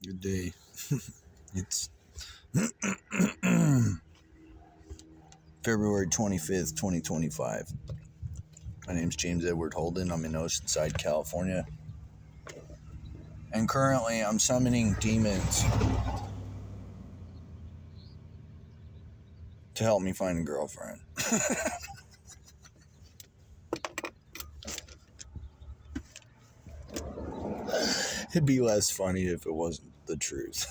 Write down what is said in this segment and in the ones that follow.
Good day. It's February 25th, 2025. My name's James Edward Holden. I'm in Oceanside, California. And currently I'm summoning demons to help me find a girlfriend. It'd be less funny if it wasn't the truth.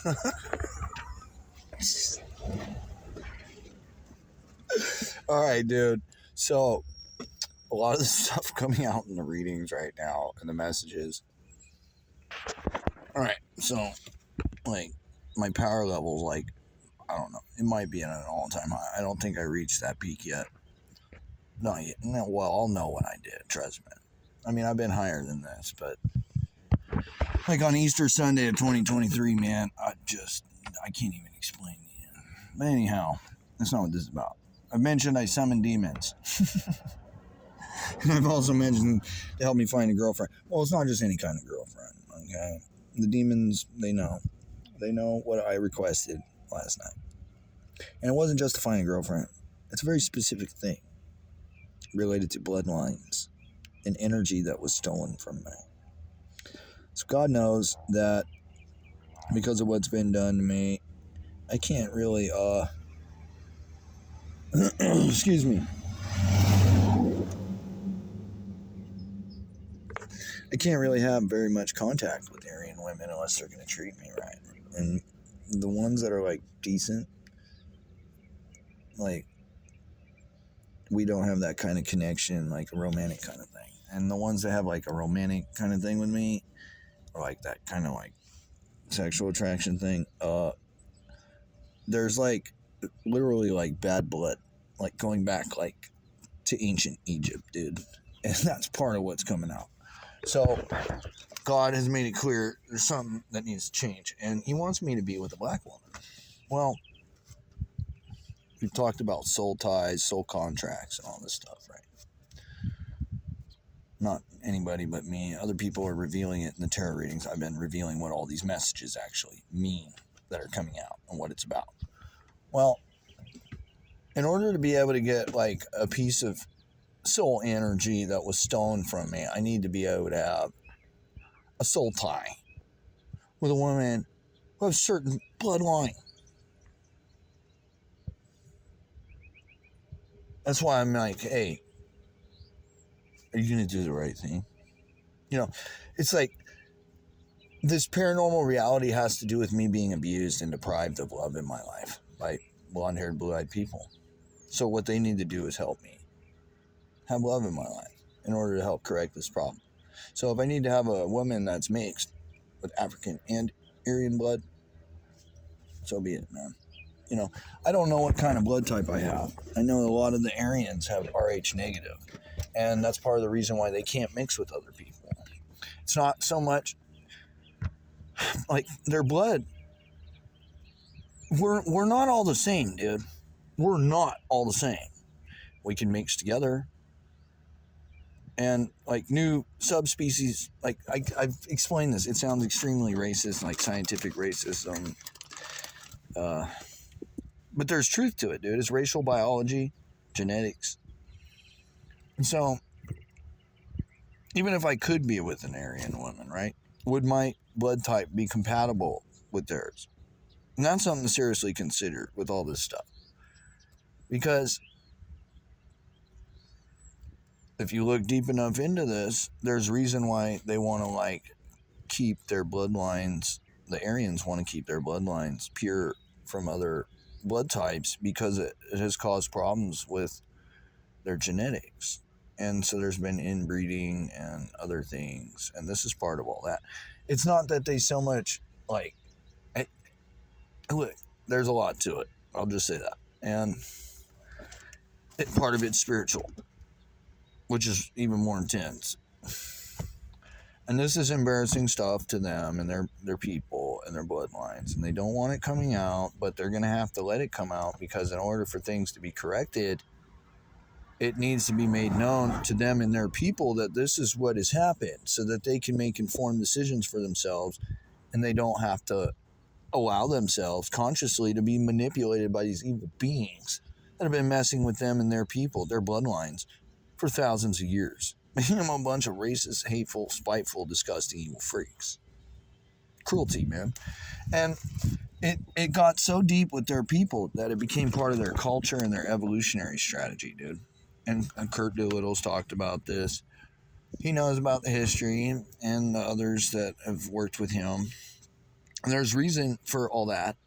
All right, dude. So, a lot of the stuff coming out in the readings right now and the messages. All right, so, like, my power level's like, I don't know. It might be at an all-time high. I don't think I reached that peak yet. Not yet. No, well, I'll know when I did. Trust me. I mean, I've been higher than this, but like on Easter Sunday of 2023, man, I can't even explain it. But anyhow, that's not what this is about. I've mentioned I summon demons. And I've also mentioned to help me find a girlfriend. Well, it's not just any kind of girlfriend, okay? The demons, they know. They know what I requested last night. And it wasn't just to find a girlfriend. It's a very specific thing related to bloodlines and energy that was stolen from me. So God knows that because of what's been done to me, I can't really, excuse me. I can't really have very much contact with Aryan women unless they're going to treat me right. And the ones that are, like, decent, like, we don't have that kind of connection, like a romantic kind of thing. And the ones that have, like, a romantic kind of thing with me, or, like, that kind of, like, sexual attraction thing, there's, like, literally, like, bad blood, like, going back, like, to ancient Egypt, dude. And that's part of what's coming out. So, God has made it clear there's something that needs to change. And he wants me to be with a black woman. Well, we've talked about soul ties, soul contracts, and all this stuff, right? Not anybody but me. Other people are revealing it in the tarot readings. I've been revealing what all these messages actually mean that are coming out and what it's about. Well, in order to be able to get, like, a piece of soul energy that was stolen from me, I need to be able to have a soul tie with a woman who has certain bloodline. That's why I'm like, hey, are you going to do the right thing? You know, it's like this paranormal reality has to do with me being abused and deprived of love in my life by blonde-haired, blue-eyed people. So what they need to do is help me have love in my life in order to help correct this problem. So if I need to have a woman that's mixed with African and Aryan blood, so be it, man. You know, I don't know what kind of blood type I have. I know a lot of the Aryans have Rh negative, and that's part of the reason why they can't mix with other people. It's not so much like their blood. We're not all the same, dude. We're not all the same. We can mix together. And, like, new subspecies, like, I've explained this. It sounds extremely racist, like scientific racism. But there's truth to it, dude. It's racial biology, genetics. And so, even if I could be with an Aryan woman, right, would my blood type be compatible with theirs? And that's something to seriously consider with all this stuff. Because if you look deep enough into this, there's reason why they want to, like, keep their bloodlines. The Aryans want to keep their bloodlines pure from other blood types because it has caused problems with their genetics. And so there's been inbreeding and other things. And this is part of all that. It's not that they so much, like, look, there's a lot to it. I'll just say that. And part of it's spiritual, which is even more intense. And this is embarrassing stuff to them and their people and their bloodlines. And they don't want it coming out, but they're going to have to let it come out because in order for things to be corrected, it needs to be made known to them and their people that this is what has happened so that they can make informed decisions for themselves and they don't have to allow themselves consciously to be manipulated by these evil beings that have been messing with them and their people, their bloodlines, for thousands of years, making them a bunch of racist, hateful, spiteful, disgusting, evil freaks. Cruelty, man. And it got so deep with their people that it became part of their culture and their evolutionary strategy, dude. And Kurt Doolittle's talked about this. He knows about the history and the others that have worked with him. And there's reason for all that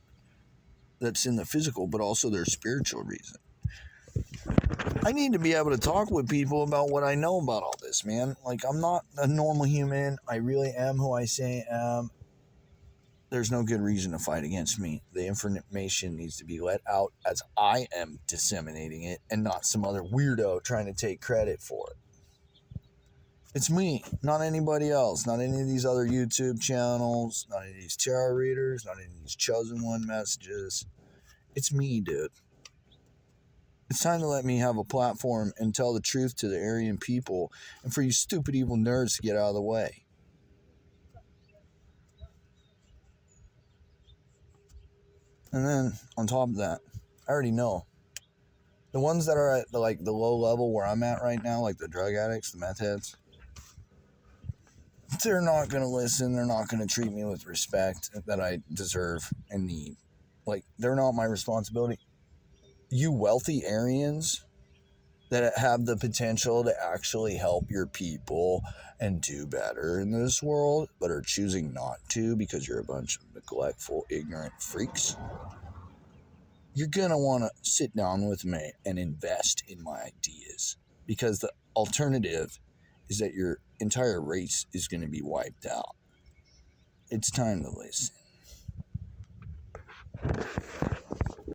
that's in the physical, but also there's spiritual reason. I need to be able to talk with people about what I know about all this, man. Like, I'm not a normal human. I really am who I say I am. There's no good reason to fight against me. The information needs to be let out as I am disseminating it and not some other weirdo trying to take credit for it. It's me, not anybody else, not any of these other YouTube channels, not any of these tarot readers, not any of these chosen one messages. It's me, dude. It's time to let me have a platform and tell the truth to the Aryan people and for you stupid evil nerds to get out of the way. And then, on top of that, I already know. The ones that are at the low level where I'm at right now, like the drug addicts, the meth heads, they're not going to listen. They're not going to treat me with respect that I deserve and need. Like, they're not my responsibility. You wealthy Aryans that have the potential to actually help your people and do better in this world, but are choosing not to because you're a bunch of neglectful, ignorant freaks, you're going to want to sit down with me and invest in my ideas, because the alternative is that your entire race is going to be wiped out. It's time to listen.